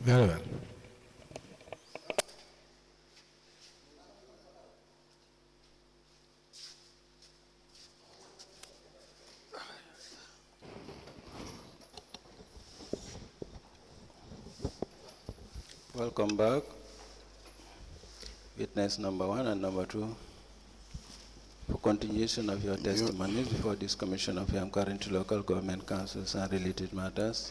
Very well. Welcome back. Witness number 1 and number 2. For continuation of your testimonies before this Commission of Inquiry to Local Government Councils and related matters,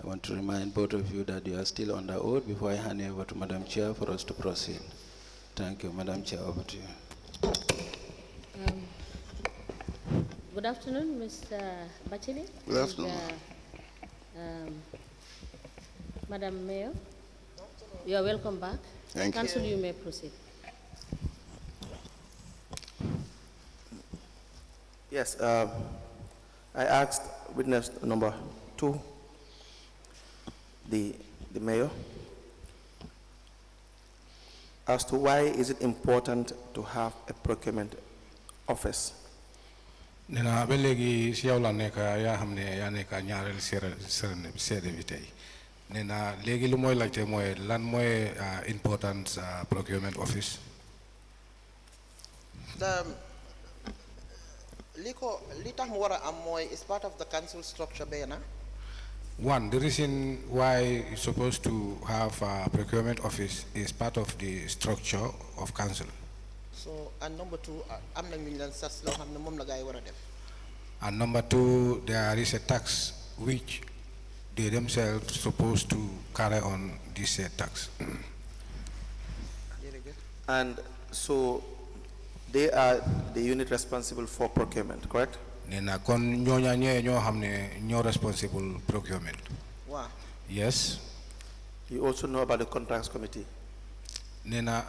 I want to remind both of you that you are still under oath before I hand you over to Madam Chair for us to proceed. Thank you. Madam Chair, over to you. Good afternoon, Mr. Batchily. Good afternoon. Madam Mayor, you are welcome back. Thank you. Council, you may proceed. Yes, I asked witness number 2, the mayor, as to why is it important to have a procurement office. Nena belegi siawla neka ya hamne ya neka ñaarel sere vitay. Nena legi lu moy lajte moy lan moy important procurement office. The Lita Muara Amoy is part of the council structure, Bena. One, the reason why you're supposed to have a procurement office is part of the structure of council. So, and number 2, I'm not million saslo ham na mom lagay wara def. And number 2, there is a tax which they themselves supposed to carry on this tax. And so they are the unit responsible for procurement, correct? Nena kon ñoña ñe ñoo xamne ñoo responsible procurement. Wow. Yes. You also know about the contracts committee. Nena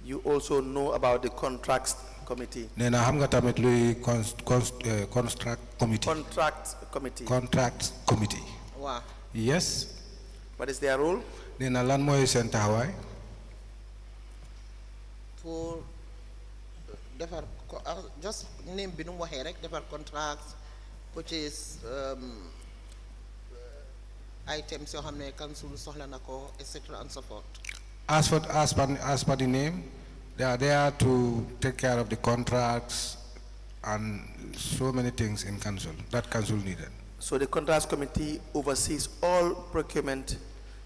You also know about the contracts committee. Nena xam nga tamit luy contract committee. Contract committee. Contract committee. Wow. Yes. What is their role? Nena lan moy sen taxaway? For just name binum waxe rek defar contracts, purchase items yo xamne council soxla nako, etc. and so forth. As per the name, they are there to take care of the contracts and so many things in council that council needed. So the contracts committee oversees all procurement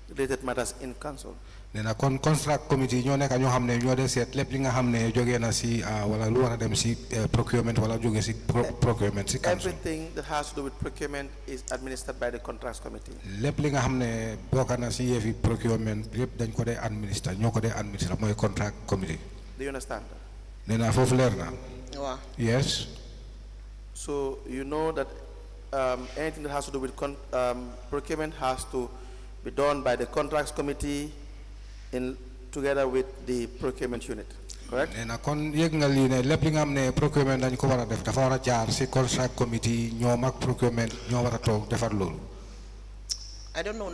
related matters in council. Nena kon contract committee ñoo nek ñoo xamne ñoo dé sét lepp li nga xamne joggé na ci wala lu wara dem ci procurement wala joggé ci procurement ci council. Everything that has to do with procurement is administered by the contracts committee. Lepp li nga xamne bokka na ci yefi procurement lepp dañ ko dé administrer ñoko dé administrer moy contract committee. Do you understand? Nena fofu leer na. Wow. Yes. So you know that anything that has to do with procurement has to be done by the contracts committee together with the procurement unit, correct? Nena kon yegg nga li ne lepp li nga xamne procurement dañ ko wara def dafa wara jaar ci contract committee ñoom ak procurement ñoo wara tok defar lolu. I don't know.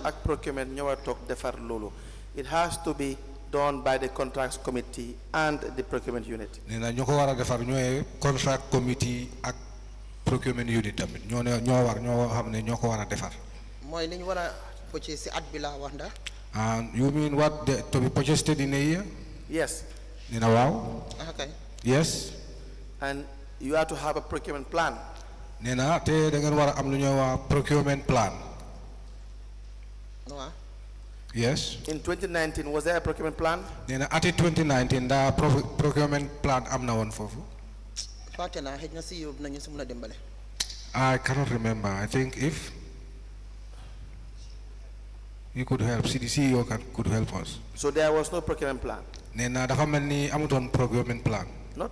Ak procurement ñoo wara tok defar lolu. It has to be done by the contracts committee and the procurement unit. Nena ñoko wara defar ñoy contract committee ak procurement unit tamit ñoo xamne ñoko wara defar. Moy liñ wara purchase ci at bi la wax nda. And you mean what to be purchased in a year? Yes. Nena wow? Okay. Yes. And you have to have a procurement plan. Nena te da ngeen wara am lu ñuy wax procurement plan. No. Yes. In 2019 was there a procurement plan? Nena at 2019 da procurement plan am na won fofu. Fatena xejna ci yob nañu ci mëna dembalé. I cannot remember. I think if you could help, CDC could help us. So there was no procurement plan? Nena dafa melni amuton procurement plan. Not?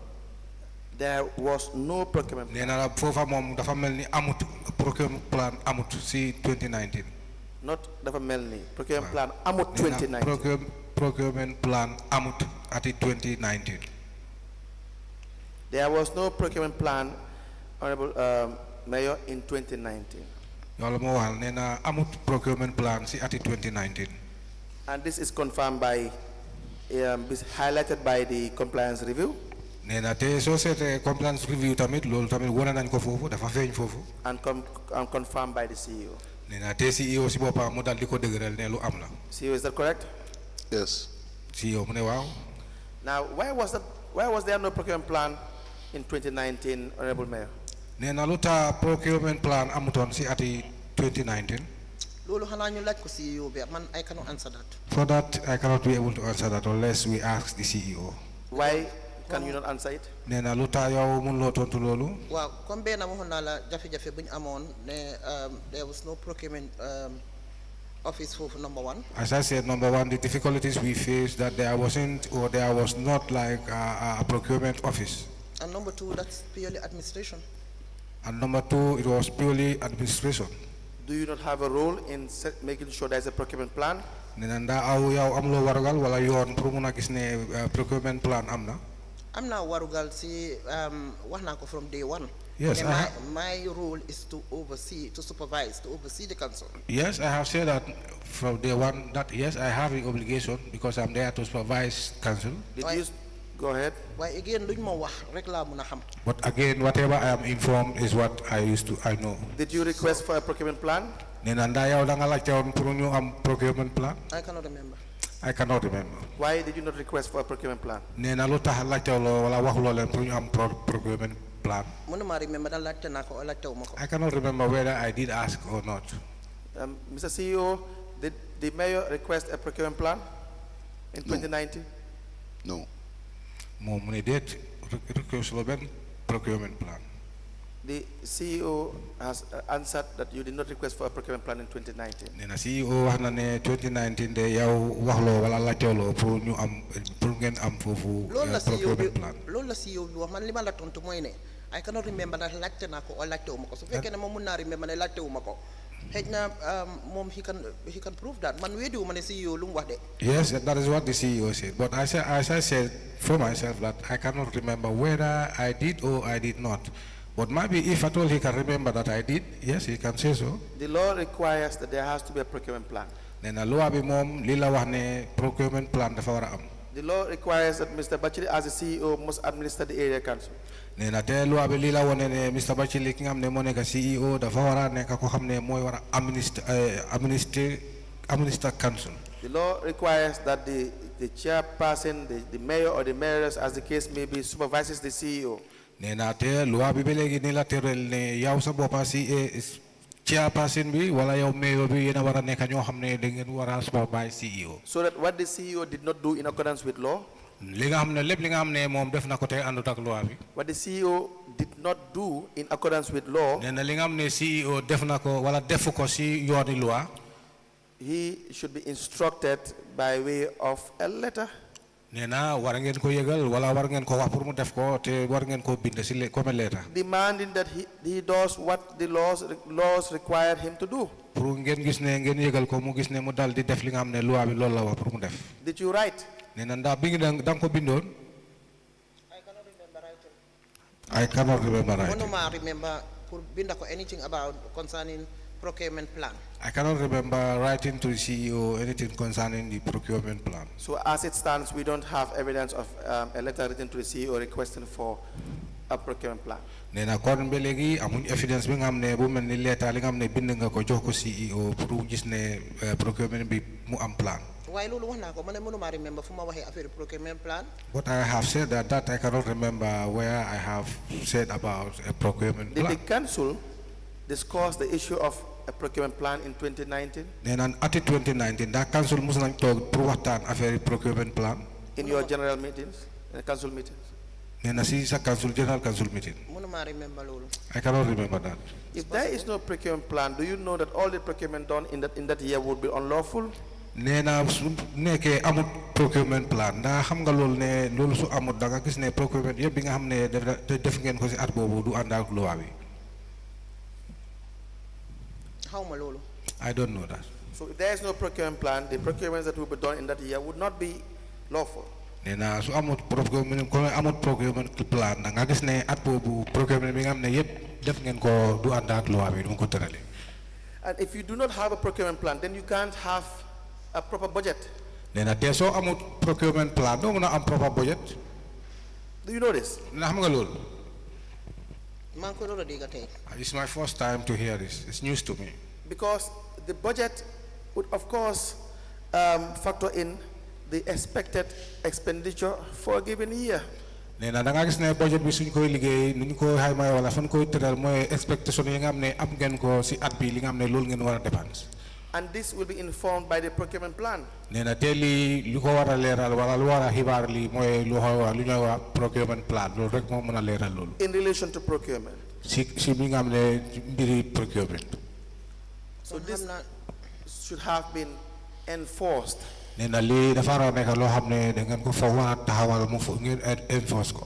There was no procurement plan? Nena fofa mom dafa melni amut procurement plan amut si 2019. Not dafa melni procurement plan amut 2019. Procurement plan amut at 2019. There was no procurement plan, Honorable Mayor, in 2019. Yalla mo wal nena amut procurement plan si at 2019. And this is confirmed by highlighted by the compliance review. Nena te so sete compliance review tamit lol tamit wona nañ ko fofu dafa feñ fofu. And confirmed by the CEO. nee na te CEO si boppam mu dal di ko dëgëral ne lu am la. CEO, is that correct? Yes. CEO mu ne waaw. Now, why was there no procurement plan in 2019, Honorable Mayor? nee na lu tax procurement plan amutoon si ati 2019. Lolo xana ñu laaj ko CEO bi man I cannot answer that. For that I cannot be able to answer that unless we ask the CEO. Why can you not answer it? nee na lu tax yow mënuloo tontu loolu. Waaw comme benn waxoon naa la jafe-jafe bu ñu amoon ne there was no procurement office for number one. As I said, number one, the difficulties we faced that there wasn't or there was not like a procurement office. And number two, that's purely administration. And number two, it was purely administration. Do you not have a role in making sure there's a procurement plan? Nenda au yaw amlo warugal wala yon pour mun a gis ne procurement plan am na. I'm now warugal si wax naa ko from day one. Yes, my role is to oversee, to supervise, to oversee the council. Yes, I have said that from day one that yes, I have the obligation because I'm there to supervise council. Did you go ahead? Why again luñ ma wax rek laa mun a xam. But again, whatever I am informed is what I know. Did you request for a procurement plan? Nenda yaw da nga laajte woon pour ñu am procurement plan. I cannot remember. I cannot remember. Why did you not request for a procurement plan? Nena lu tax laajte lo wala wax lo leen pour ñu am procurement plan. Mënuma remember da laajte naa ko laajte wu ma ko. I cannot remember whether I did ask or not. Mr. CEO, did the mayor request a procurement plan in 2019? No. Moom mu ne déet request lo benn procurement plan. The CEO has answered that you did not request for a procurement plan in 2019. Nena CEO wax na ne 2019 de yow wax lo wala laajte lo pour ñu am pour ngeen am foofu procurement plan. Loolu la CEO bi wax man li ma la tontu mooy ne I cannot remember that laajte naa ko o laajte wu ma ko su fekkee ne moom mun naa remember ne laajte wu ma ko xëy na moom he can prove that man weddi wu ma ne CEO lu mu wax de. Yes, that is what the CEO said. But as I said for myself that I cannot remember whether I did or I did not. But maybe if at all he can remember that I did, yes, he can say so. The law requires that there has to be a procurement plan. Nena loi bi mom li la wax ne procurement plan dafa wara am. The law requires that Mr. Batchily as the CEO must administer the area council. Nena te loi bi li la wone ne Mr. Batchily ki nga xam ne moo nekk CEO dafa wara nekk ko xam ne mooy wara administer council. The law requires that the chairperson, the mayor or the mayoress, as the case may be, supervises the CEO. Nena te loi bi belegi ni la terel ne yaw sa boppa chairperson bi wala yow mayor bi yena wara nekk ñoo xam ne da ngeen wara supervise CEO. So that what the CEO did not do in accordance with law. Li nga xam ne lépp li nga xam ne moom def na ko te àndut ak loi bi. What the CEO did not do in accordance with law. Nena li nga xam ne CEO def na ko wala defu ko si yooni loi. He should be instructed by way of a letter. Nena war ngeen ko yëgal wala war ngeen ko wax pour mu def ko te war ngeen ko bind si comme lettre. Demanding that he does what the laws require him to do. Pour ngeen gis ne ngeen yëgal ko mu gis ne mu dal di def li nga xam ne loi bi loolu la wax pour mu def. Did you write? Nena ndax bi nga ko bindoon. I cannot remember writing. I cannot remember writing. Mënuma remember pour binda ko anything about concerning procurement plan. I cannot remember writing to the CEO anything concerning the procurement plan. So as it stands, we don't have evidence of a letter written to the CEO requesting for a procurement plan. Nena kon be legi amuñ evidence bi nga xam ne bu mel ni lettre li nga xam ne bind nga ko jox ko CEO pour gis ne procurement bi mu am plan. Waaye loolu wax naa ko man mënuma remember fu ma waxee affaire procurement plan. But I have said that I cannot remember where I have said about a procurement plan. Did the council discuss the issue of a procurement plan in 2019? Nena at 2019 that council mus nañ toog pour waxtaan affaire procurement plan. In your general meetings, in the council meetings? Nena si sa general council meeting. Mënuma remember loolu. I cannot remember that. If there is no procurement plan, do you know that all the procurement done in that year would be unlawful? Nena su nekkee amut procurement plan ndax xam nga loolu ne loolu su amut da nga gis ne procurement yëpp bi nga xam ne def ngeen ko si at boobu du ànd ak loi bi. Xawma loolu. I don't know that. So if there is no procurement plan, the procurements that will be done in that year would not be lawful. Nena su amut procurement plan da nga gis ne at boobu procurement bi nga xam ne yëpp def ngeen ko du ànd ak loi bi du ma ko tërale. And if you do not have a procurement plan, then you can't have a proper budget. Nena te soo amut procurement plan doo mën a am proper budget. Do you know this? Ndax xam nga loolu. maa ngi ko doon dégg tey. It's my first time to hear this. It's news to me. because the budget would, of course, factor in the expected expenditure for a given year. Nena da nga gis ne budget bi suñ koy liggéey nuñ ko xayma wala fan koy tëral mooy expectation yi nga xam ne am ngeen ko si at bi li nga xam ne loolu ngeen war a dépense. And this will be informed by the procurement plan. Nena te li lu ko war a leeral wala lu war a xibaar li mooy lu ñuy wax procurement plan loolu rek moo mën a leeral loolu. In relation to procurement. si bi nga xam ne mbiri procurement. So this should have been enforced. Nena lii dafa war a nekk loo xam ne da ngeen ko fa war a taxawal mu ngeen enforce ko.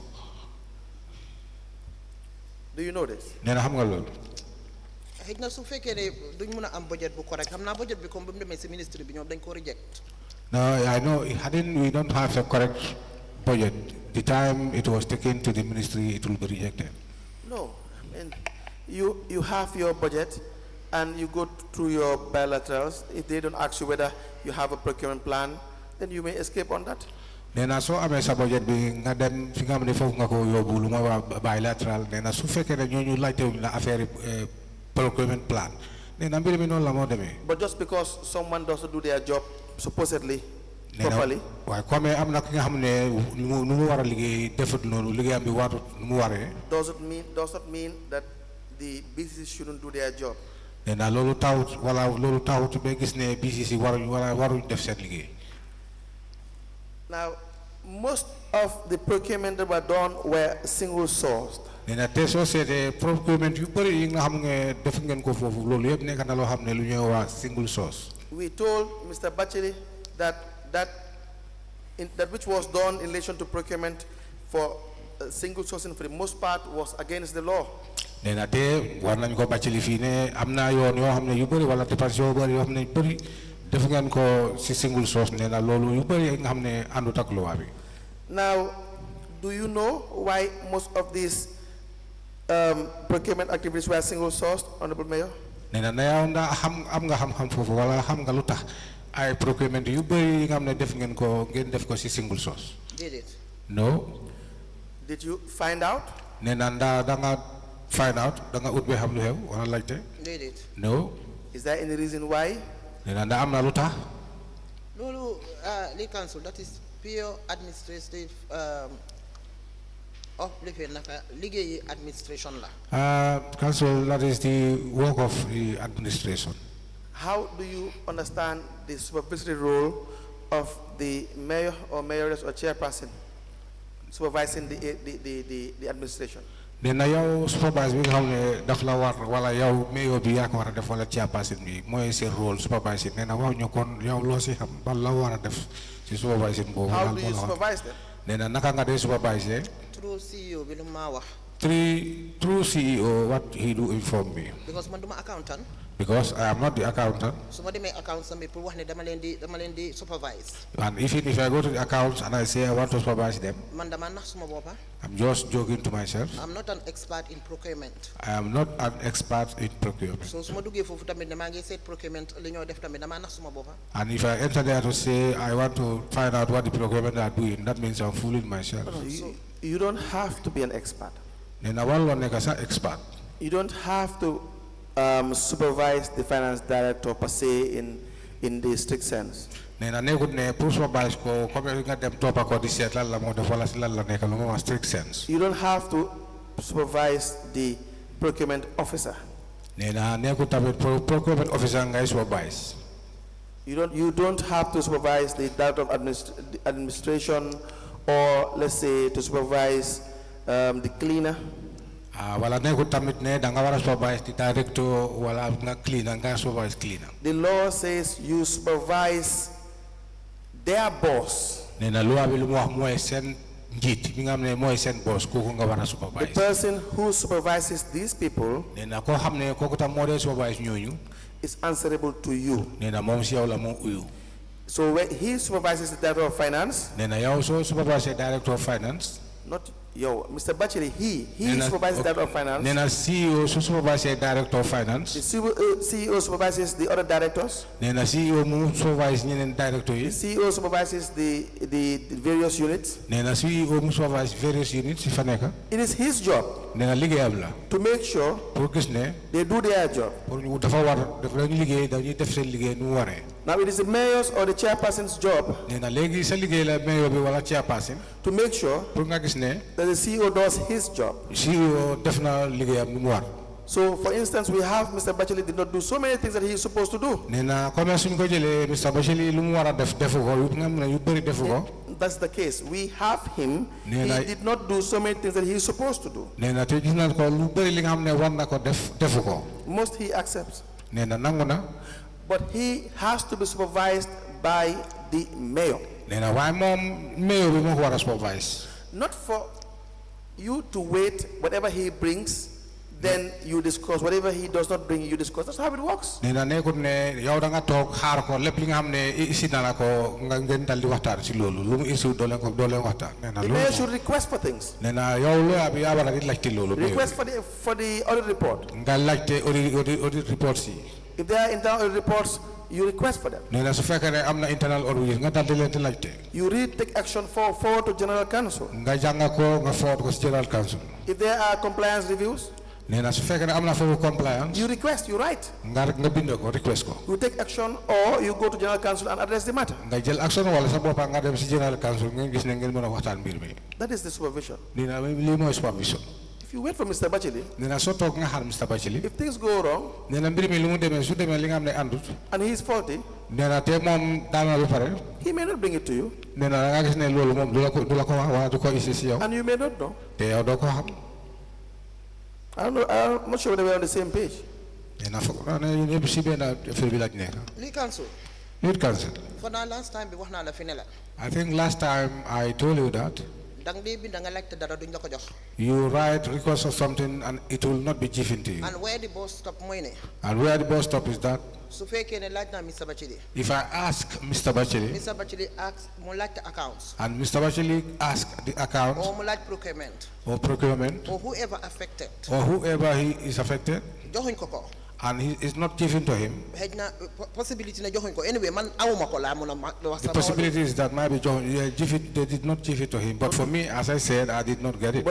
Do you know this? Nena xam nga loolu. xëy na su fekkee ne duñ mën a am budget bu correct xam naa budget bi comme ba mu demee si ministry bi ñoom dañ ko reject. No, I know we don't have a correct budget. The time it was taken to the ministry, it will be rejected. No, I mean, you have your budget and you go through your bilaterals. If they don't ask you whether you have a procurement plan, then you may escape on that. Nena so amee sa budget bi nga dem fi nga xam ne foofu nga ko yóbbu lu ma wax bilateral nena su fekkee ne ñooñu laajtewuñ la affaire procurement plan nena mbir mi noonu la moo demee. But just because someone doesn't do their job supposedly properly. waaye comme am na ki nga xam ne nu mu war a liggéey defut noonu liggéeyam bi warut nu mu waree. does not mean that the BCC shouldn't do their job. Nena loolu taawut wala loolu taawut ba gis ne BCC waruñ def seen liggéey. Now, most of the procurement that were done were single sourced. Nena te soo seetee procurement yu bëri yi nga xam ne def ngeen ko foofu loolu yëpp nekk na loo xam ne lu ñuy wax single source. We told Mr. Batchily that which was done in relation to procurement for single sourcing for the most part was against the law. Nena te war nañ ko Batchily fii ne am na yoon yoo xam ne yu bëri wala dépense yoo bëri yoo xam ne yu bëri def ngeen ko si single source nena loolu yu bëri nga xam ne àndut ak loi bi. Now, do you know why most of these procurement activities were single sourced, Honorable Mayor? Nena na yow ndax am nga xam-xam foofu wala xam nga lu tax ay procurement yu bëri yi nga xam ne def ngeen def ko si single source. Did it? No. Did you find out? Nena ndax da nga find out da nga ut ba xam lu xew wala laajte. Did it? No. Is there any reason why? Nena ndax am na lu tax. loolu li council that is pure administrative liggéeyi administration la. Council, that is the work of the administration. How do you understand the supervisory role of the mayor or mayoress or chairperson supervising the administration? Nena yow supervise bi nga xam ne daf la war wala yow mayor bi yaa ko war a def wala chairperson bi mooy seen rôle supervising nena wax ñu kon yow loo si xam ban la war a def si supervising boobu. How do you supervise them? Nena naka nga dee supervise. Through CEO bi lu ma wax. Through CEO, what he do inform me. Because man duma accountant. Because I am not the accountant. So ma demee accounts bi pour wax ne dama leen di supervise. And even if I go to the accounts and I say I want to supervise them, man dama nax suma boppa. I'm just joking to myself. I'm not an expert in procurement. I am not an expert in procurement. So su ma duggee foofu tamit ne maa ngi seet procurement li ñoo def tamit dama nax suma boppa. And if I enter there to say I want to find out what the procurement are doing, that means I'm fooling myself. You don't have to be an expert. Nena wala nekk sa expert. You don't have to supervise the finance director per se in the strict sense. Nena negut ne pour supervise ko comme nga dem topa ko di seet lan la moo def wala si lan la nekk lu ma strict sense. You don't have to supervise the procurement officer. Nena negut tamit procurement officer ngay supervise. You don't have to supervise the director of administration, or let's say to supervise the cleaner. Wala negut tamit ne da nga war a supervise the director wala nga cleaner nga supervise cleaner. The law says you supervise their boss. Nena loi bi lu mu wax mooy seen njiit bi nga xam ne mooy seen boss kooku nga war a supervise. The person who supervises these people Nena koo xam ne kooku tam moo dee supervise ñooñu. is answerable to you. Nena moom si yow la moo uyu. So when he supervises the director of finance, Nena yow soo supervise director of finance. not yo, Mr. Batchily, he Nena, supervises the director of finance. Nena CEO so supervise director of finance. The CEO supervises the other directors. Nena CEO mu supervise ñeneen director The yi. CEO supervises the various units. Nena CEO mu supervise various units si fa nekk. It is his job nee na liggéeyam la to make sure pour gis ne they do their job. pour ñu dafa war dafa lañu liggéey dañuy def seen liggéey nu mu waree. Now it is the mayor's or the chairperson's job nee na léegi sa liggéey la mayor bi wala chairperson to make sure pour nga gis ne that the CEO does his job. CEO def na liggéeyam nu mu war. So, for instance, we have Mr. Batchily did not do so many things that he is supposed to do. nee na comme suñ ko jëlee Mr. Batchily lu mu war a def defu ko yu nga xam ne yu bëri defu ko. That's the case. We have him. He did not do so many things that he is supposed to do. nee na te gis nañ ko lu bëri li nga xam ne war na ko defu ko. Most he accepts. nee na nangu na. But he has to be supervised by the mayor. nee na waaye moom mayor bi moo ko war a supervise. Not for you to wait whatever he brings, then you discuss. Whatever he does not bring, you discuss. That's how it works. nee na nekkut ne yow da nga toog xaar ko lépp li nga xam ne isi na la ko nga ngeen dal di waxtaan si loolu lu mu isi doo leen waxtaan. nee na The mayor should request for things. nee na yow lawyer bi yaa war a di laajte loolu. Request for the audit report. nga laajte audit reports yi. If there are internal audit reports, you request for them. nee na su fekkee ne am na internal audit nga dal di leen di laajte. You read, take action forward to General Council. nga jàng ko nga forward ko si General Council. If there are compliance reviews, nee na su fekkee ne am na foofu compliance. you request, you write. nga bind ko request ko. You take action or you go to General Council and address the matter. nga jël action wala sa boppa nga dem si General Council ngeen gis ne ngeen mën a waxtaan mbir mi. That is the supervision. nee na lii mooy supervision. If you wait for Mr. Batchily, nee na soo toog nga xaar Mr. Batchily. if things go wrong, nee na mbir mi lu mu demee su demee li nga xam ne àndut. and he is faulty, nee na te moom daal na ba pare. he may not bring it to you, nee na da nga gis ne loolu moom du la ko wax wala du ko isi si yow. and you may not know. te yow doo ko xam. I don't know. I'm not sure whether we're on the same page. nee na foog naa ne ñun ñëpp si benn affaire bi laaj nekk. Li council. Youth Council. For now, last time bi wax naa la fi ne la. I think last time I told you that. dang dee bind nga laajte dara duñ la ko jox. You write request of something and it will not be given to you. And where the bus stop mooy ne. And where the bus stop is that? su fekkee ne laaj naa Mr. Batchily. If I ask Mr. Batchily. Mr. Batchily asks mu laajte accounts. And Mr. Batchily asks the account. or mu laaj procurement. Or procurement. or whoever affected. Or whoever he is affected. joxuñ ko ko. And he is not given to him. xëy na possibility ne joxuñ ko anyway man awuma ko laa mun a wax. The possibility is that maybe they did not give it to him. But for me, as I said, I did not get it.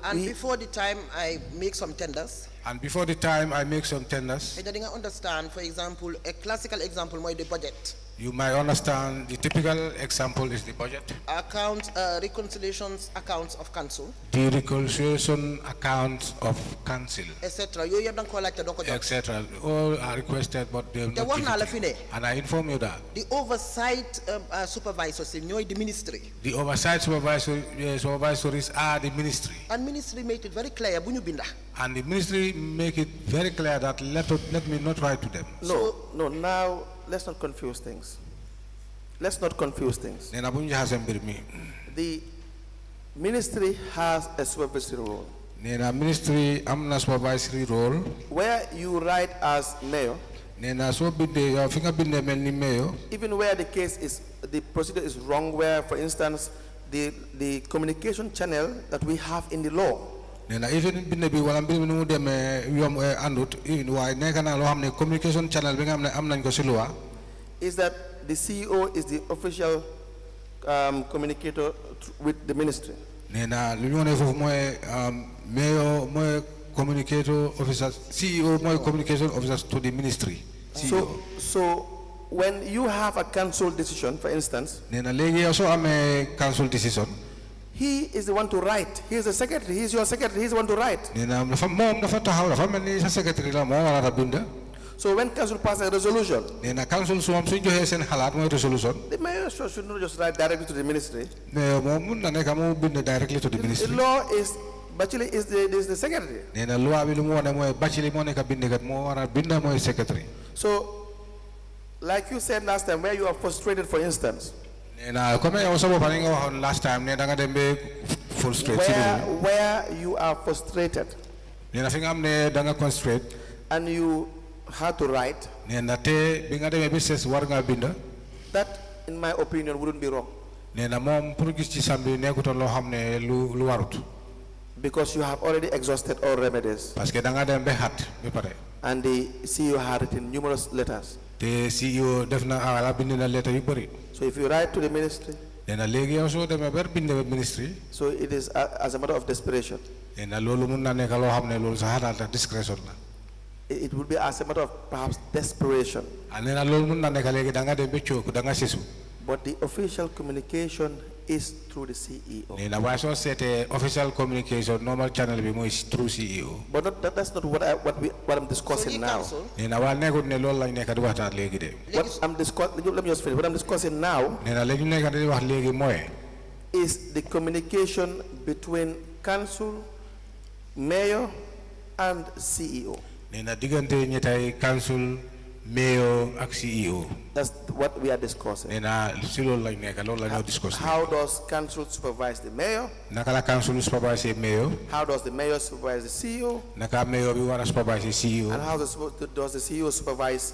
And before the time I make some tenders. And before the time I make some tenders. xëy na di nga understand, for example, a classical example mooy the budget. You might understand the typical example is the budget. Account reconciliations accounts of council. The reconciliation accounts of council. Etc. Yooyu yëpp da nga koo laajte doo ko jox. Etc. All are requested, but they will te not wax give naa la it fi to you. ne. And I inform you that. The oversight supervisors yi ñooy the ministry. The oversight supervisories are the ministry. And ministry make it very clear bu ñu binda. And the ministry make it very clear that let me not write to them. No, now let's not confuse things. Let's not confuse things. The ministry has a supervisory role. Ministry amna supervisory role. Where you write as mayor, even where the case is, the procedure is wrong, where, for instance, the communication channel that we have in the law. Communication channel is that the CEO is the official communicator with the ministry. Communicator officers, CEO communication officers to the ministry. So when you have a council decision, for instance, council decision. He is the one to write. He is the secretary. He is your secretary. He is the one to write. So when council passes a resolution, the mayor should not just write directly to the ministry. The law is Batchily is the secretary. So, like you said last time, where you are frustrated, for instance. Last time, where you are frustrated and you had to write, that, in my opinion, wouldn't be wrong. Because you have already exhausted all remedies. And the CEO had written numerous letters. So if you write to the ministry, so it is as a matter of desperation. nee na loolu mun na nekk loo xam ne loolu sa xalaat discrétion la. It would be as a matter of perhaps desperation. nee na loolu mun na nekk léegi da nga dem ba cooku da nga sisu. But the official communication is through the CEO. nee na waaye soo seetee official communication normal channel bi mooy through CEO. But that's not what I'm discussing now. nee na waa nekkul ne loolu lañ nekk di waxtaan léegi de. Let me just finish. What I'm discussing now. nee na léegi ñu nekk di wax léegi mooy. is the communication between council, mayor, and CEO. nee na diggante ñettay council, mayor ak CEO. That's what we are discussing. nee na si loolu lañ nekk loolu la ñoo discuss. How does council supervise the mayor? naka la council supervise mayor. How does the mayor supervise the CEO? naka mayor bi war a supervise CEO. And how does the CEO supervise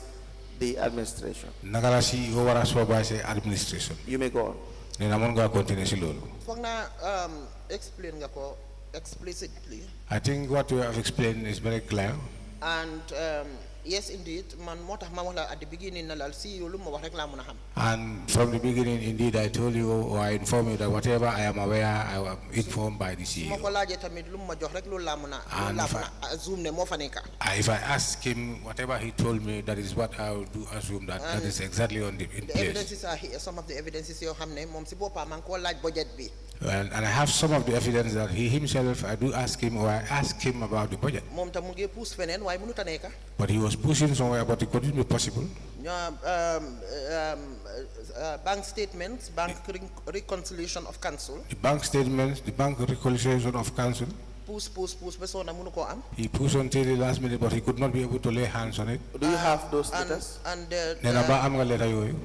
the administration? naka la CEO war a supervise administration. You may go on. nee na mën nga continuer si loolu. foog naa explain nga ko explicitly. I think what you have explained is very clear. And yes, indeed, man moo tax ma wax la at the beginning na laal CEO lu ma wax rek laa mën a xam. And from the beginning, indeed, I told you or I informed you that whatever I am aware, I am informed by the CEO. ma ko laajee tamit lu ma jox rek loolu laa mën a assume ne moo fa nekk. If I ask him whatever he told me, that is what I would do assume that that is exactly in The place. evidences are here, some of the evidences yoo xam ne moom si boppam maa ngi koo laaj budget bi. And I have some of the evidence that he himself, I do ask him or I ask him about the budget. moom tam mu ngi puus feneen waaye mënut a nekk. But he was pushing somewhere, but it couldn't be possible. Bank statements, bank reconciliation of council. The bank statements, the bank reconciliation of council. Puus ba soona mënu koo am. He pushed until the last minute, but he could not be able to lay hands on it. Do you have those letters? And Nena ba am nga letter yooyu?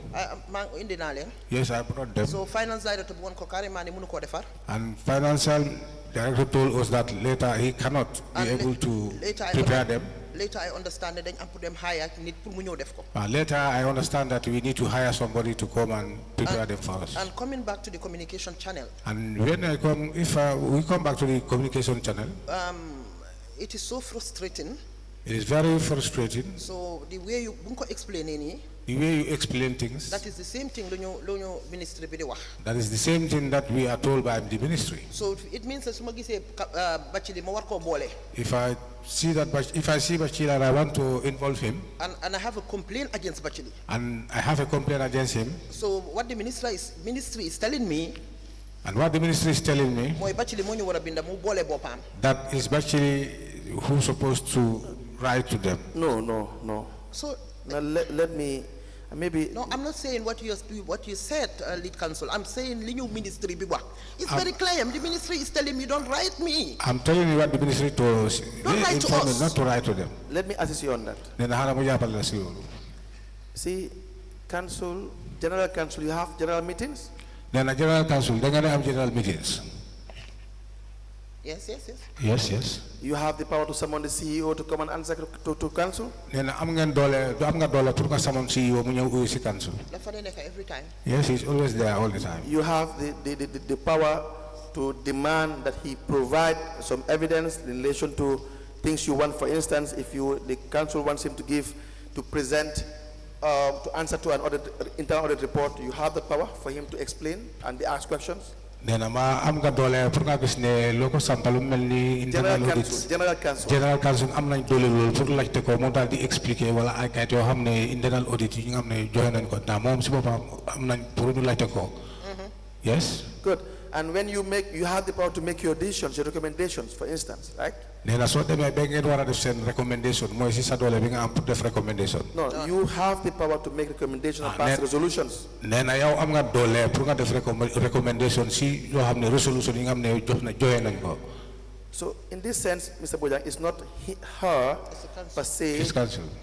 maa indi naa leen. Yes, I brought them. So finance director bu woon ko carrément ne mënu koo defar. And financial director told us that later he cannot be able to prepare them. Later I understand that dañ am pour dem hire nit pour mu ñëw def ko. Later I understand that we need to hire somebody to come and prepare them for us. And coming back to the communication channel. And when I come, if we come back to the communication channel, it is so frustrating. it is very frustrating. So the way you bu ko explain nii. The way you explain things, That is the same thing lu ñu ministry bi di wax. that is the same thing that we are told by the ministry. So it means that su ma gisee Batchily ma war koo boole. If I see Batchily and I want to involve him, And I have a complaint against Batchily. and I have a complaint against him, So what the ministry is telling me, and what the ministry is telling me, mooy Batchily moo ñu war a binda mu boole boppam. that is Batchily who's supposed to write to them. No. So Now let me maybe. no, I'm not saying what you said, lead counsel. I'm saying li ñu ministry bi wax. It's very clear. The ministry is telling me don't write me. I'm telling you what the ministry told us. Don't write to us. Not to write to them. Let me assist you on that. Then how am I able to see you? See, council, general council, you have general meetings. Then a general council, they're gonna have general meetings. Yes. Yes. You have the power to summon the CEO to come and answer to council. Then I'm going to put someone CEO mu council. Dafa ne nekk every time. Yes, he's always there all the time. You have the power to demand that he provide some evidence in relation to things you want. For instance, if the council wants him to present, to answer to an internal audit report, you have the power for him to explain and be asked questions. Nena ma am nga dole pour nga gis ne loko sampalu melni internal audit general council am nañ dole lol pour laajte ko mo dal di expliquer wala ay kayit yo xamne internal audit yi nga xamne joxe nañ ko na mom ci bopam am nañ pour ñu laajte ko. Yes. Good. And when you have the power to make your decisions, your recommendations, for instance, right? Nena so demé be ngeen wara def sen recommendation moy ci sa dole bi nga am pour def recommendation. No, you have the power to make recommendations and pass resolutions. Nena yow am nga dole pour nga def recommendation ci yo xamne resolution yi nga xamne joxe nañ ko. So in this sense, Mr. Bojang, it's not her per se,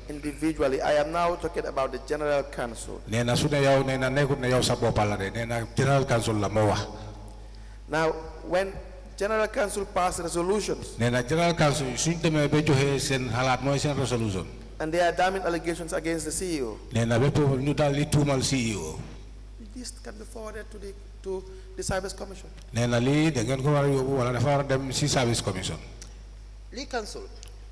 individually. I am now talking about the general council. Nena su ne yow nena nekut ne yow sa bopal la de nena general council la mo wax. Now, when general council pass resolutions, Nena general council suñ demee ba joxe seen xalaat mooy seen resolution. and they are damning allegations against the CEO, Nena bépp ñu daal di tuumal CEO. this can be forwarded to the Service Commission. Nena lii da ngeen ko war a yóbbu wala dafa war a dem si Service Commission. Lead counsel.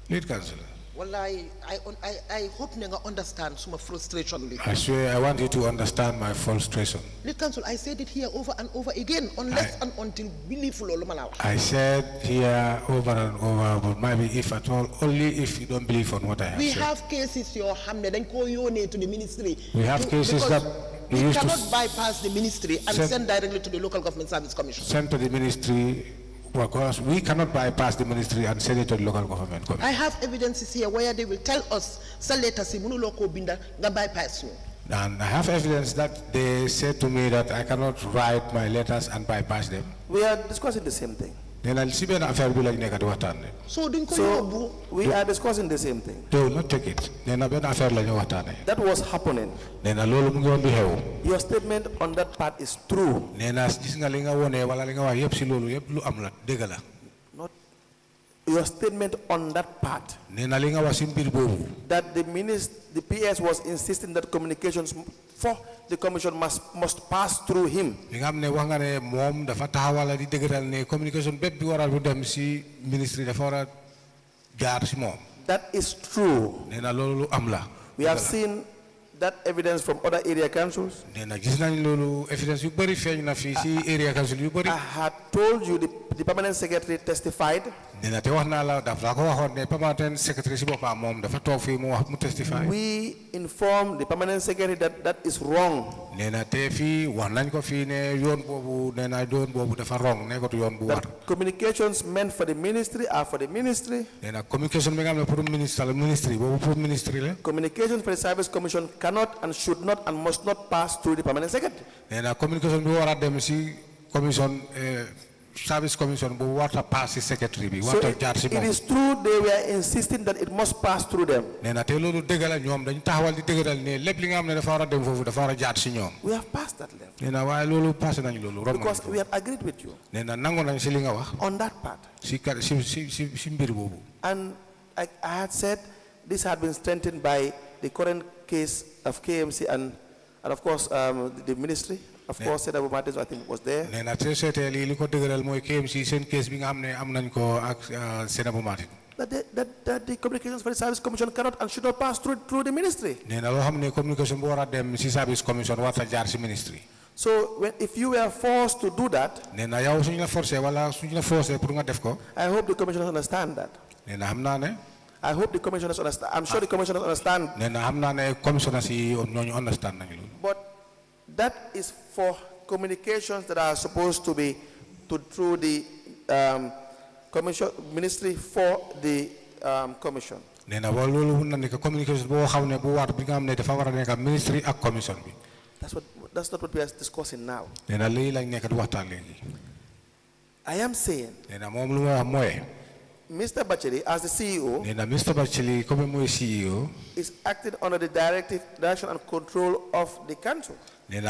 Lead council. Wallahi, I hope you understand some frustration. I swear I want you to understand my frustration. Lead Council, I said it here over and over again, unless and until believe I said here over and over, but maybe if at all, only if you don't believe on what I have we said. have cases your hamne then call your name to the ministry. We have cases that we used to cannot bypass the ministry and send directly to the local government service commission. Send to the ministry. Because we cannot bypass the ministry and send it to the local government commission. I have evidences here where they will tell us, bypass you. And I have evidence that they said to me that I cannot write my letters and bypass them. We are discussing the same thing. So we are discussing the same thing. They will not take it. That was happening. Your statement on that part is true. Not your statement on that part. That the PS was insisting that communications for the commission must pass through him. That is true. We have seen that evidence from other area councils. I had told you the permanent secretary testified. We informed the permanent secretary that that is wrong. That communications meant for the ministry are for the ministry. Communications for the service commission cannot and should not and must not pass through the permanent secretary. Service commission but water pass the secretary bi so it is true they were insisting that it must pass through them. We have passed that level because we have agreed with you on that part. And I had said this had been strengthened by the current case of KMC and of course the ministry. Of course, Senator Martins, I think, was there. That the communications for the service commission cannot and should not pass through the ministry. So, if you were forced to do that, I hope the commissioners understand that. I hope the commissioners understand. I'm sure the commissioners understand. But that is for communications that are supposed to be through the commission ministry for the commission. That's not what we are discussing now. I am saying Mr. Batchily, as the CEO, is acting under the direction and control of the council. And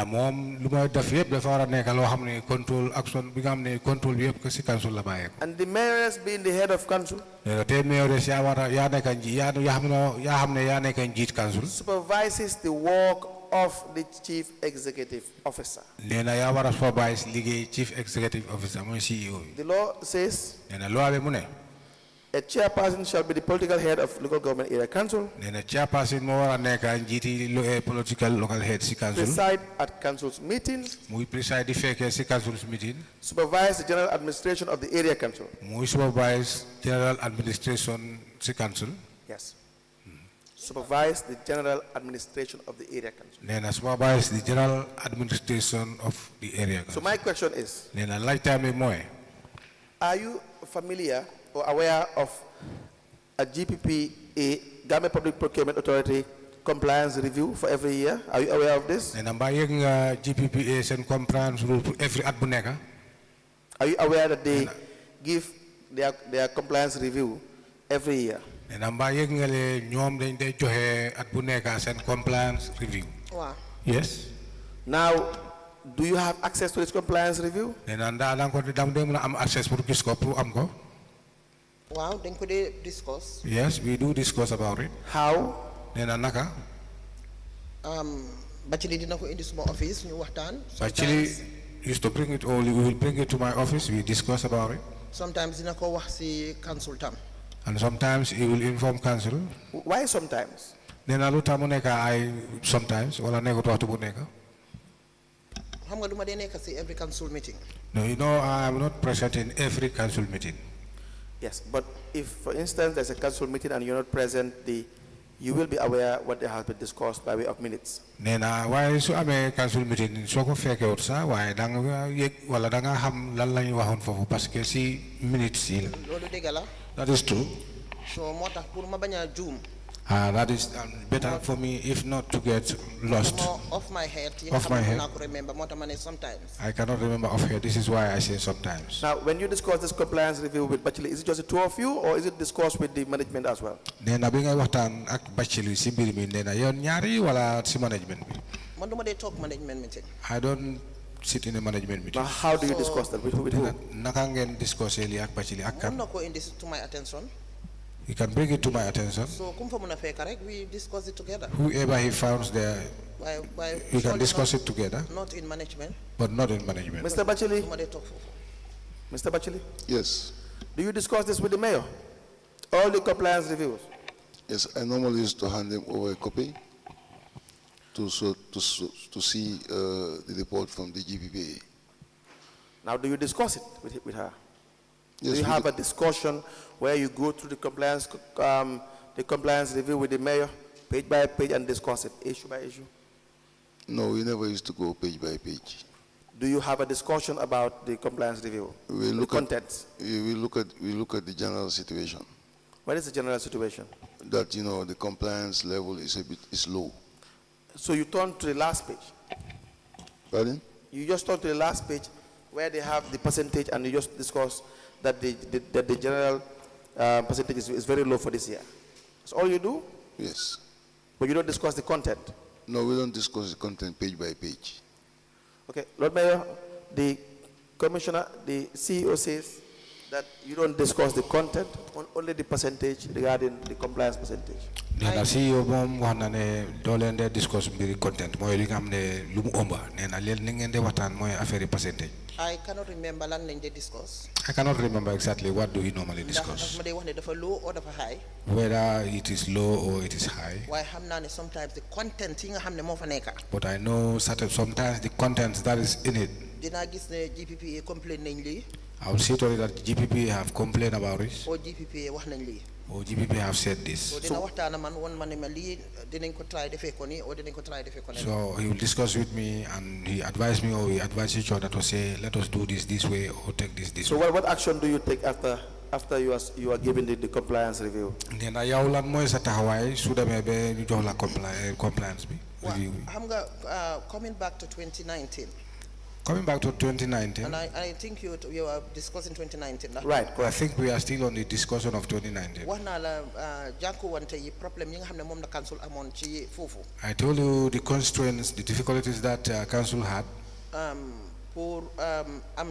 the mayor being the head of council supervises the work of the chief executive officer. The law says a chairperson shall be the political head of local government area council. Preside at council's meetings. Supervise the general administration of the area council. Supervise general administration council. Yes. Supervise the general administration of the area council. Supervise the general administration of the area council. So my question is, are you familiar or aware of a GPPA, Government Public Procurement Authority, compliance review for every year? Are you aware of this? GPPA and compliance rule every adbuneka. Are you aware that they give their compliance review every year? And compliance review. Wow. Yes. Now, do you have access to this compliance review? Access to Wow, then could they discuss? Yes, we do discuss about it. How? Batchily didn't go in this office, new watan. Batchily used to bring it, or we will bring it to my office, we discuss about it. Sometimes in a co-work consultant. And sometimes he will inform council. Why sometimes? Nena lu tamu neka I sometimes wala neko to bu neka. Xam nga duma dee nekk si every council meeting. No, you know I am not present in every council meeting. Yes, but if, for instance, there's a council meeting and you're not present, you will be aware what has been discussed by way of minutes. Nena why su ame council meeting soko feke wut sa why danga yek wala danga xam lan lañu waxon fofu parce que si minutes yi la. Loolu dëgg la. That is true. So moo tax pour ma bañ a juum. That is better for me if not to get lost. Off my head. Off my head. Remember sometimes. I cannot remember off here. This is why I say sometimes. Now, when you discuss this compliance review with Batchily, is it just the two of you or is it discussed with the management as well? Nena bi ngay waxtaan ak Batchily si mbir mi nena yon ñaari wala si management bi. Man duma dee talk management meeting. I don't sit in a management meeting. Now, how do you discuss that? With who? Naka ngeen discuss li ak Batchily ak kan? I'm not going this to my attention. You can bring it to my attention. So kum fa muna fekk rek we discuss it together. Whoever he finds there, we can discuss it together. Not in management. But not in management. Mr. Batchily? Mr. Batchily? Yes. Do you discuss this with the mayor? All the compliance reviews? Yes, I normally used to hand them over a copy to see the report from the GPPA. Now, do you discuss it with her? Yes, do you have a discussion where you go through the compliance review with the mayor, page by page, and discuss it, issue by issue? No, we never used to go page by page. Do you have a discussion about the compliance review? We look contents. We look at the general situation. What is the general situation? That the compliance level is low. So you turn to the last page. Pardon? You just turn to the last page where they have the percentage, and you just discuss that the general percentage is very low for this year. That's all you do? Yes. But you don't discuss the content? No, we don't discuss the content page by page. Okay, Lord Mayor, the commissioner, the CEO says that you don't discuss the content, only the percentage regarding the compliance percentage. Nena CEO mom wax na ne do len de discuss mbiri content moy li nga xamne lu mu omba nena len ni ngeen de waxtaan moy affaire percentage. I cannot remember lan lañ de discuss. I cannot remember exactly what do we normally discuss. Ma day wax ne dafa low or dafa high. Whether it is low or it is high. Why xam naa ne sometimes the content yi nga xam ne moo fa nekk. But I know sometimes the content that is in it. Dinaa gis ne GPPA complain nañ lii. I will see to it that GPP have complained about it. Or GPPA wax nañ lii. Or GPP have said this. So dina waxtaan man won ma ne ma lii dinañ ko try defee ko nii or dinañ ko try defee ko nii. So he will discuss with me and he advised me or we advise each other to say let us do this way or take this way. So what action do you take after you are given the compliance review? Nena yow lan moy sa taxaway su demé be ñu jox la compliance bi. Review. Xam nga coming back to 2019. Coming back to 2019. And I think you are discussing 2019. Right. I think we are still on the discussion of 2019. Wax naa la jànkuwante yi problème yi nga xam ne moom la council amoon ci foofu. I told you the constraints, the difficulties that council had. Pour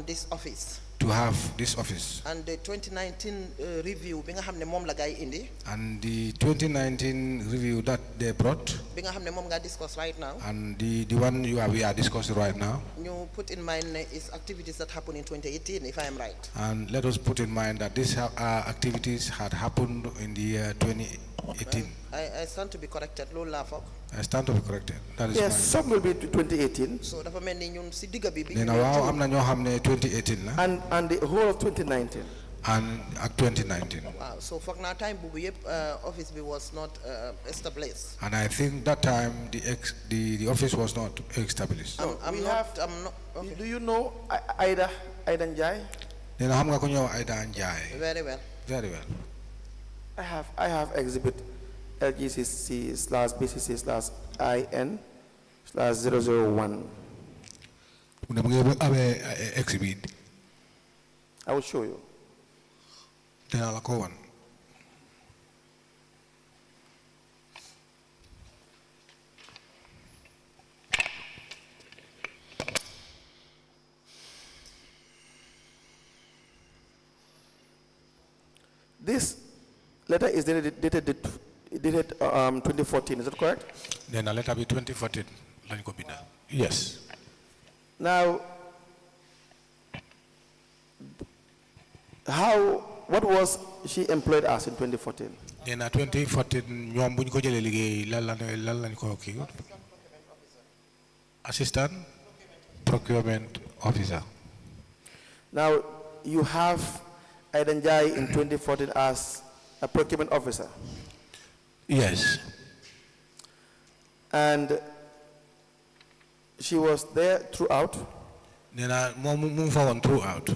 this office. To have this office. And the 2019 review bi nga xam ne moom la gaay indi. And the 2019 review that they brought. Bi nga xam ne moom nga discuss right now. And the one we are discussing right now. You put in mind is activities that happened in 2018, if I am right. And let us put in mind that these activities had happened in the year 2018. I stand to be corrected. Loolu laa foog. I stand to be corrected. That is yes, fine. some will be 2018. So dafa mel ni ñun si digga bi. Nena waaw am na ñoo xam ne 2018 la. And the whole of 2019. And 2019. Wow. So foog naa time boobu yëpp office bi was not established. And I think that time the office was not established. I'm not. Okay. Do you know Aida Njai? Nena xam nga ko ñëw Aida Njai. Very well. Very well. I have exhibit LGCC/BCC/IN/001. Exhibit. I will show you. Then I'll go on. This letter is dated 2014, is that correct? Then a letter be 2014. Yes. Now, how what was she employed as in 2014? nee na 2014 ñoom bu ñu ko jëlee liggéey lan lañ ko kii assistant procurement officer. Now, you have Aida Njai in 2014 as a procurement officer. Yes. And she was there throughout. nee na moom mu fa woon throughout.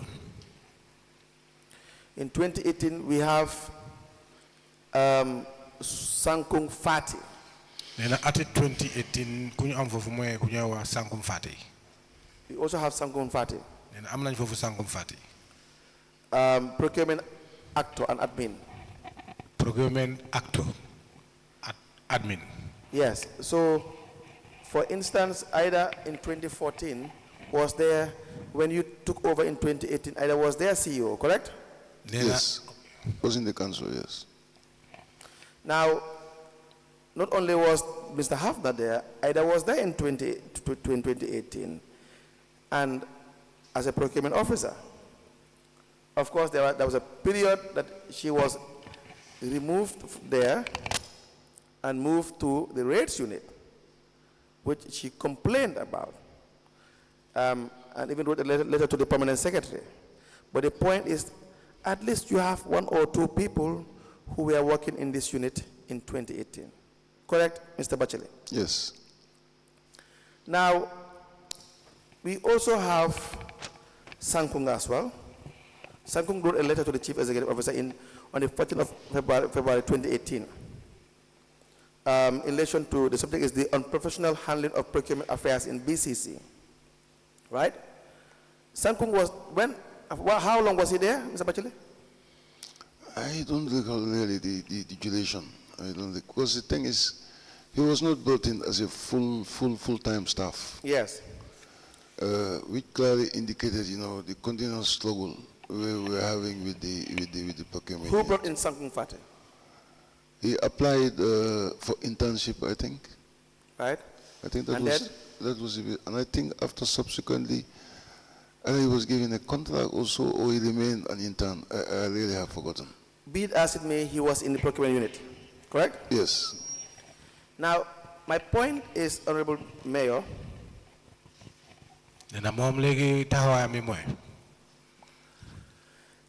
In 2018, we have Sankung Fati. nee na ati 2018 ku ñu am foofu mooy ku ñuy wax Sankum Fati. We also have Sankung Fati. nee na am nañ foofu Sankum Fati. Procurement actor and admin. Procurement actor, admin. Yes. So, for instance, Ida in 2014 was there when you took over in 2018. Ida was their CEO, correct? Yes. Was in the council, yes. Now, not only was Mr. Hafner there, Ida was there in 2018, and as a procurement officer. Of course, there was a period that she was removed there and moved to the rates unit, which she complained about, and even wrote a letter to the permanent secretary. But the point is, at least you have 1 or 2 people who were working in this unit in 2018. Correct, Mr. Batchily? Yes. Now, we also have Sankung as well. Sankung wrote a letter to the Chief Executive Officer on the 14th of February 2018. In relation to the subject is the unprofessional handling of procurement affairs in BCC. Right? Sankung was, how long was he there, Mr. Batchily? I don't recall really the duration. I don't think, because the thing is, he was not brought in as a full-time staff. Yes. Which clearly indicated, the continuous struggle we were having with the procurement. Who brought in Sankung Fati? He applied for internship, I think. Right. I think that And was it. And I think after subsequently, either he was given a contract also, or he remained an intern. I really have forgotten. Be it as it may, he was in the procurement unit. Correct? Yes. Now, my point is, Honorable Mayor,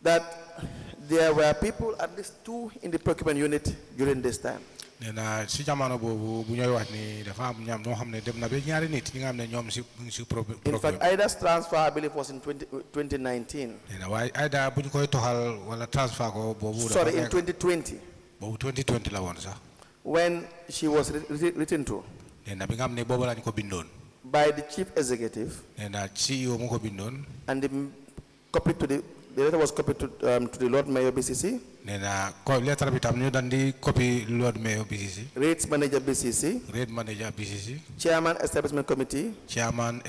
that there were people, at least 2 in the procurement unit during this time. In fact, Ida's transfer, I believe, was in 2019. Sorry, in 2020. When she was written to by the Chief Executive, and the copy to the letter was copied to the Lord Mayor BCC, Rates Manager BCC, Chairman Establishment Committee, and Chairman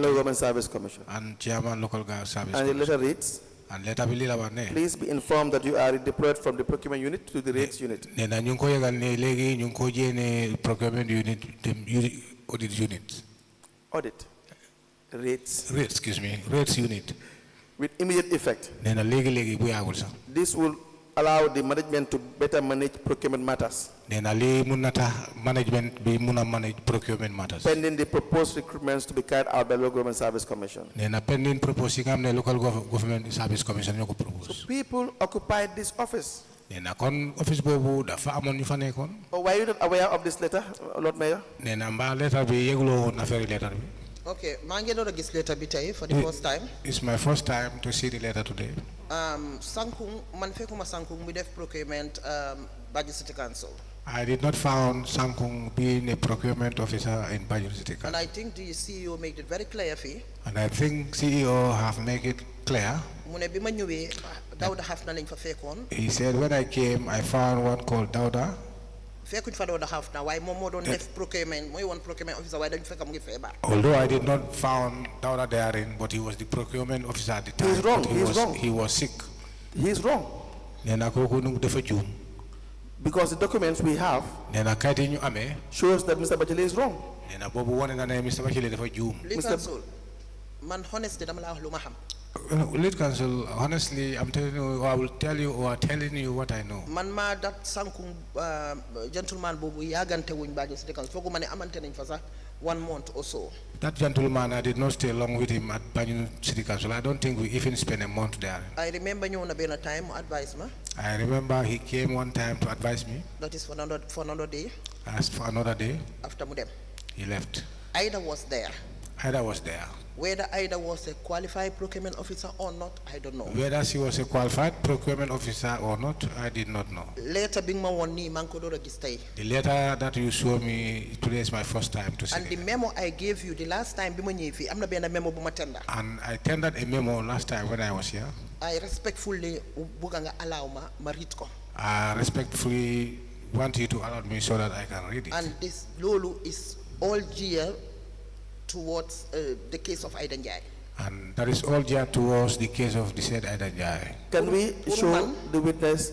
Local Government Service Commission. And Chairman Local Government Service And the letter reads, and let me please be informed that you are deployed from the procurement unit to the rates unit. Procurement unit, audit unit. Audit. Rates. Excuse me, rates unit. With immediate effect. This will allow the management to better manage procurement matters. Management be manage procurement matters. Pending the proposed recruitments to be carried out by the Local Government Service Commission. Pending proposing local government service commission. So people occupied this office. Office bobu dafa amon ñu fa nekkon. Or were you not aware of this letter, Lord Mayor? Letter bi yegulo won affaire letter bi. Okay, maa ngi door a gis letter bi tey for the first time. It's my first time to see the letter today. Sankung man fekkuma Sankung mu def procurement Badji City Council. I did not found Sankung being a procurement officer in Badji City Council. And I think the CEO made it very clear fee. And I think CEO have made it clear. Mu ne bi ma ñëwee Dawda Hafna lañ fa fekkoon. He said when I came I found one called Dawda. Fekkuñ fa Dawda Hafna waaye moom moo doon def procurement mooy woon procurement officer waaye dañ fekk mu ngi feebar. Although I did not found Dawda therein, but he was the procurement officer at the time. He's wrong. He's wrong. He was sick. He's wrong. Because the documents we have shows that Mr. Batchily is wrong. Legal Soul, man honestly dama la wax lu ma xam. Lead counsel, honestly, I'm telling you, I will tell you or telling you what I know. Man ma that Sankung gentleman bobu yagante wuñ Banjul City Council fogu mané amante nañ fa sax 1 month or so. That gentleman, I did not stay long with him at Banjul City Council. I don't think we even spent a month there. I remember you on a time advise me. I remember he came one time to advise me. That is for another day. As for another day, After Mudem. he left. Ida was there. Ida was there. Whether Ida was a qualified procurement officer or not, I don't know. Whether she was a qualified procurement officer or not, I did not know. Later, being my one knee, manko do register. The letter that you showed me today is my first time to see And the it. memo I gave you the last time, I'm not being a memo buma tender. And I tendered a memo last time when I was here. I respectfully buganga allow ma read ko. I respectfully want you to allow me so that I can read it. And this Lulu is all geared towards the case of Ida Njai. And that is all geared towards the case of the said Ida Njai. Can we show the witness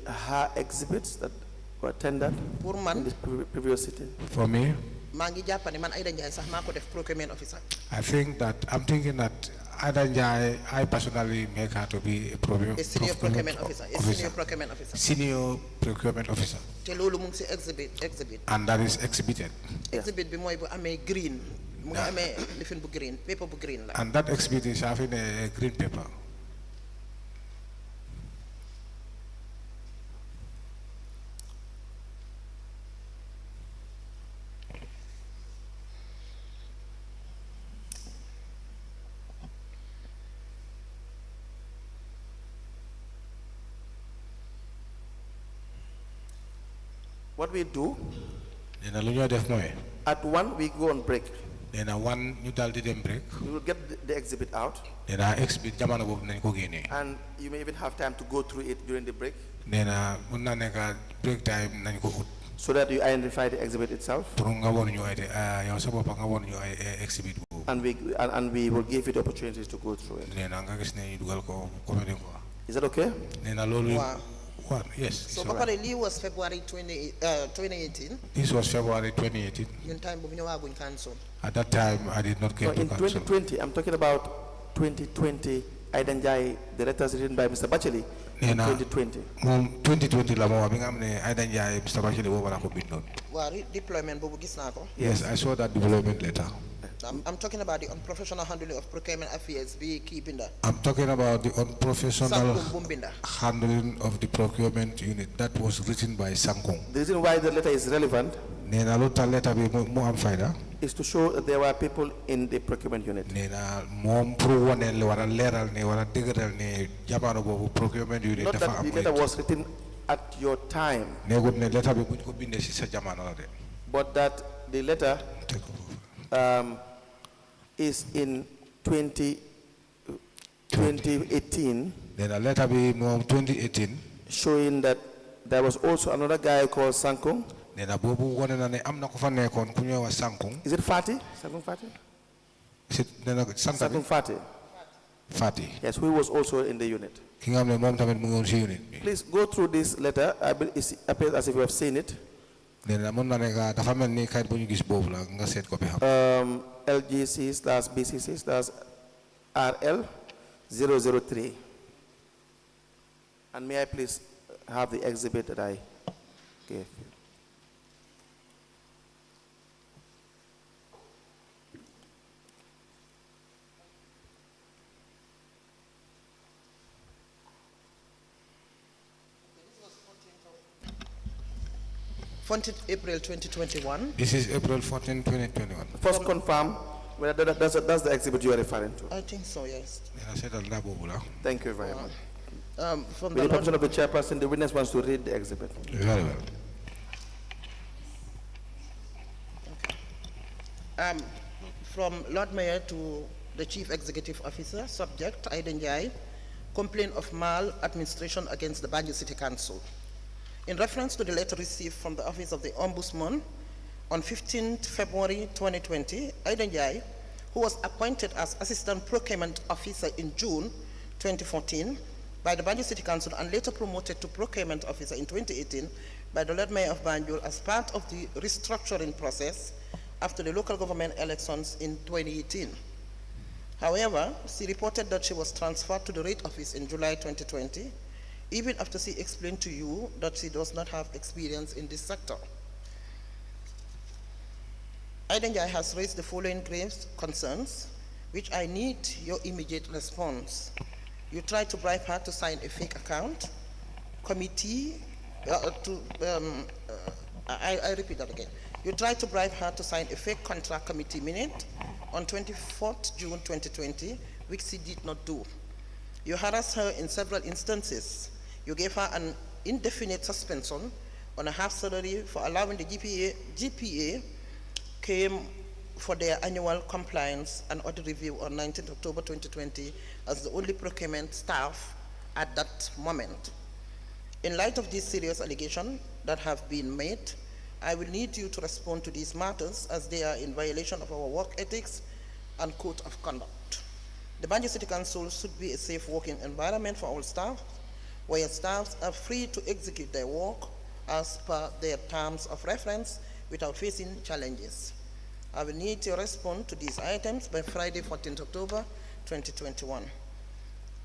her exhibits that were tendered in this previous sitting? For me, Mangi Japan, man Ida Njai sax mako def procurement officer. I'm thinking that Ida Njai, I personally make her to be a senior procurement officer. A senior procurement officer. Senior procurement officer. Te lolu mu ngi ci exhibit. And that is exhibited. Exhibit bi moy bu amé green. Mu ngi amé lifin bu green, paper bu green la. And that exhibit is having a green paper. What we do, at 1 we go on break. Then one you tell them break. We will get the exhibit out. Then I exhibit jamana bobu nañ ko génné. And you may even have time to go through it during the break. Then mën na nekk break time nañ ko ut. So that you identify the exhibit itself. Pour nga won ñu ay yow sa bop nga won ñu ay exhibit bobu. And we will give you the opportunities to go through it. Then nga gis né ñu dugal ko comédie ko. Is that okay? Then lolu what? Yes. So Papa Lee was February 2018. This was February 2018. Yun time bu ñu waguñ cancel. At that time I did not get to in cancel. 2020, I'm talking about 2020, Ida Njai, the letters written by Mr. Batchily in 2020. 2020 la mo bi nga xamné Ida Njai Mr. Batchily bobu la ko bindon. Wa deployment bobu gis nako. Yes, I saw that development letter. I'm talking about the unprofessional handling of procurement affairs, keeping that. I'm talking about the unprofessional handling of the procurement unit that was written by Sankong. The reason why the letter is relevant is to show that there were people in the procurement unit. Not that the letter was written at your time, but that the letter is in 2018, then a letter be 2018 showing that there was also another guy called Sankong. Then a bobu one na am na ko fa nekkon ku ñew Sankong. Is it Fati? Sankong Fati? Is it Sankong Fati? Fati. Yes, who was also in the unit. Ki nga xamne mom tamit mu ngi won ci unit. Please go through this letter. It appears as if you have seen it. Then mën na nekk dafa mel ni kayit bu ñu gis boobu la nga seet ko bi xam. LGC/BCC/RL003. And may I please have the exhibit that I gave you? April 2021. This is April 14, 2021. First confirm whether that's the exhibit you are referring to. I think so, yes. Thank you very much. From With the permission of the chairperson, the witness wants to read the exhibit. Very well. From Lord Mayor to the Chief Executive Officer, subject Ida Njai, complaint of maladministration against the Banjul City Council. In reference to the letter received from the Office of the Ombudsman on 15th February 2020, Ida Njai, who was appointed as Assistant Procurement Officer in June 2014 by the Banjul City Council and later promoted to Procurement Officer in 2018 by the Lord Mayor of Banjul as part of the restructuring process after the local government elections in 2018. However, she reported that she was transferred to the rate office in July 2020, even after she explained to you that she does not have experience in this sector. Aidenjai has raised the following grave concerns, which I need your immediate response. You tried to bribe her to sign a fake account. I repeat that again. You tried to bribe her to sign a fake contract committee minute on 24th June 2020, which she did not do. You harassed her in several instances. You gave her an indefinite suspension on a half salary for allowing the GPA came for their annual compliance and audit review on 19th October 2020 as the only procurement staff at that moment. In light of these serious allegations that have been made, I will need you to respond to these matters as they are in violation of our work ethics and code of conduct. The Banjul City Council should be a safe working environment for all staff, where staffs are free to execute their work as per their terms of reference without facing challenges. I will need your response to these items by Friday, 14th October 2021.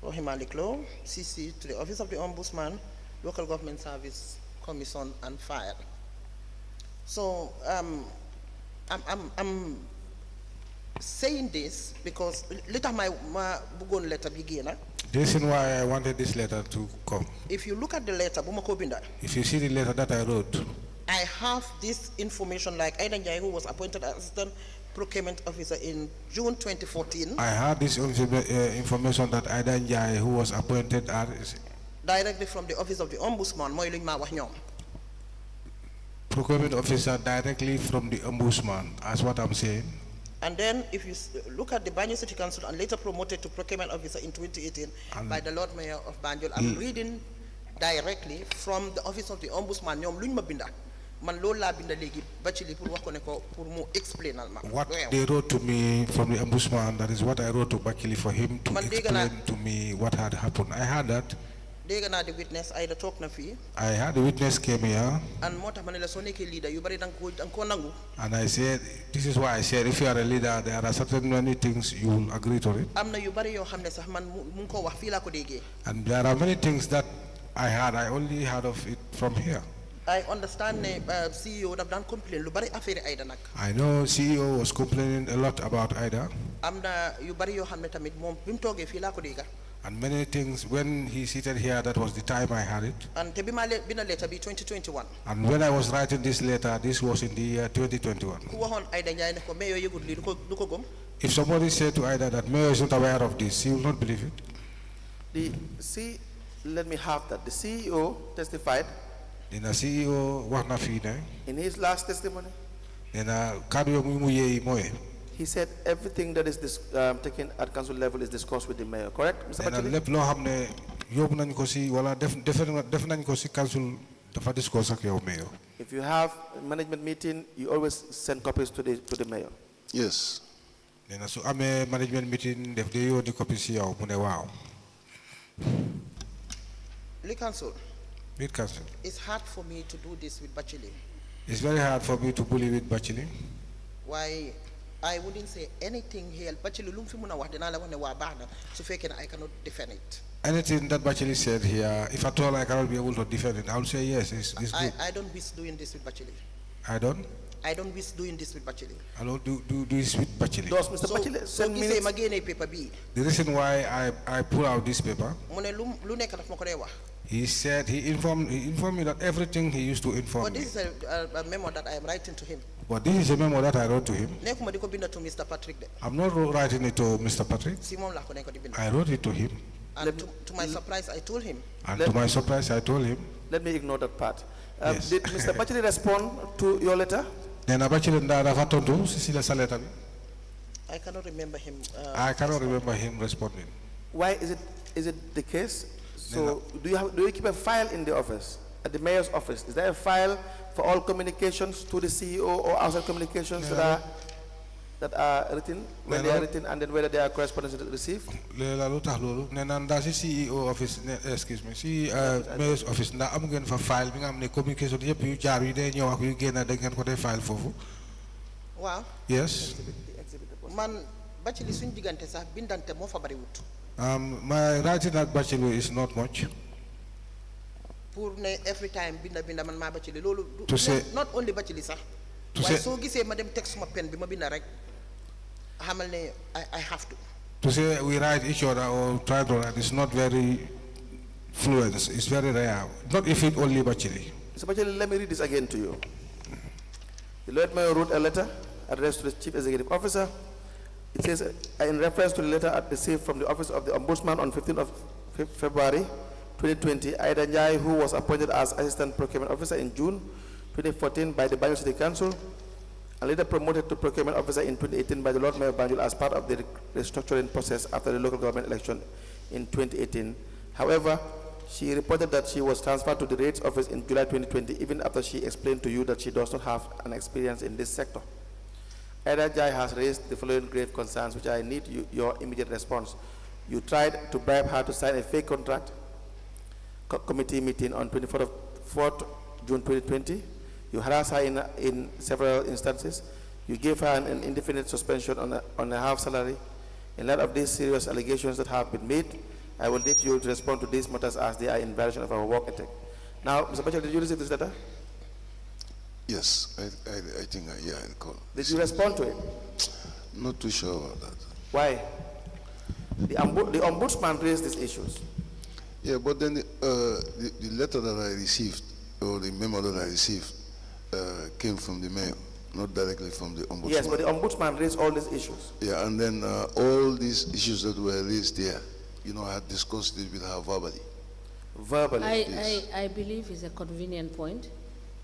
Rohey Malick Lowe, CC to the Office of the Ombudsman, Local Government Service Commission and Fire. So I'm saying this because later my bugon letter begin. The reason why I wanted this letter to come. If you look at the letter, If you see the letter that I wrote, I have this information like Aidan Jai, who was appointed as Assistant Procurement Officer in June 2014. I had this information that Aidan Jai, who was appointed as directly from the Office of the Ombudsman, Procurement Officer directly from the Ombudsman, as what I'm saying. And then if you look at the Banjul City Council and later promoted to Procurement Officer in 2018 by the Lord Mayor of Banjul, I'm reading directly from the Office of the Ombudsman, what they wrote to me from the Ombudsman, that is what I wrote to Batchily for him to explain to me what had happened. I had that. The witness either talk na fee. I had the witness came here. And leader, you and I said, this is why I said, if you are a leader, there are certain many things you will agree to it. And there are many things that I only heard of it from here. I understand CEO would have done complain. I know CEO was complaining a lot about Ida. And many things, when he seated here, that was the time I had it. And to be my letter be 2021. And when I was writing this letter, this was in the year 2021. If somebody said to Ida that Mayor is not aware of this, he will not believe it. Let me have that. The CEO testified in his last testimony. He said everything that is taken at council level is discussed with the mayor, correct, Mr. Batchily? If you have a management meeting, you always send copies to the mayor. Yes. Management meeting, the copies here. Council. Council. It's hard for me to do this with Batchily. It's very hard for me to bully with Batchily. Why? I wouldn't say anything here. Batchily so I cannot defend it. Anything that Batchily said here, if at all I cannot be able to defend it, I will say yes, it's good. I don't wish doing this with Batchily. I don't wish doing this with Batchily. I don't do this with Batchily. Does Mr. Batchily send minutes? Paper B. The reason why I pull out this paper, he said, he informed me that everything he used to inform me. But this is a memo that I am writing to him. But this is a memo that I wrote to him. To Mr. Patrick. I'm not writing it to Mr. Patrick. I wrote it to him. And to my surprise, I told him. And to my surprise, I told him. Let me ignore that part. Yes. Did Mr. Batchily respond to your letter? I cannot remember him. I cannot remember him responding. Why is it the case? So do you keep a file in the office, at the mayor's office? Is there a file for all communications to the CEO or outside communications that are written, when they are written, and then whether they are correspondence received? CEO office, excuse me, mayor's office. Na am ngeen fa file bi nga am ne communication yep yu jaar yu day ñëw ak yu génn da ngeen ko day file fofu. Wow. Yes. Man Batchily suñ digante sax bindante mo fa bari wut. My writing at Batchily is not much. Pour ne every time binda man ma Batchily lolu To say- not only Batchily sax. To Why say- so gisee ma dem text suma pen bi ma binda rek xamal ne I have to. To say we write each other or try to write is not very fluent. It's very rare. Not if it only Batchily. Mr. Batchily, let me read this again to you. The Lord Mayor wrote a letter addressed to the Chief Executive Officer. It says, in reference to the letter received from the Office of the Ombudsman on 15th of February 2020, Aida Njai, who was appointed as Assistant Procurement Officer in June 2014 by the Banjul City Council, and later promoted to Procurement Officer in 2018 by the Lord Mayor of Banjul as part of the restructuring process after the local government election in 2018. However, she reported that she was transferred to the Rates Office in July 2020, even after she explained to you that she does not have an experience in this sector. Aida Njai has raised the following grave concerns, which I need your immediate response. You tried to bribe her to sign a fake contract committee meeting on 4th June 2020. You harassed her in several instances. You gave her an indefinite suspension on a half salary. In light of these serious allegations that have been made, I will need you to respond to these matters as they are in violation of our work ethic. Now, Mr. Batchily, did you receive this letter? Yes, I think I recall. Did you respond to it? Not too sure about that. Why? The ombudsman raised these issues. Yeah, but then the letter that I received, or the memo that I received, came from the mayor, not directly from the ombudsman. Yes, but the ombudsman raised all these issues. Yeah, and then all these issues that were raised there, I had discussed it with her verbally. Verbally. I believe it's a convenient point.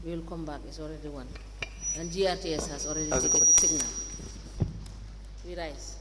We will come back. It's already one. And GRTS has already taken the signal. We rise.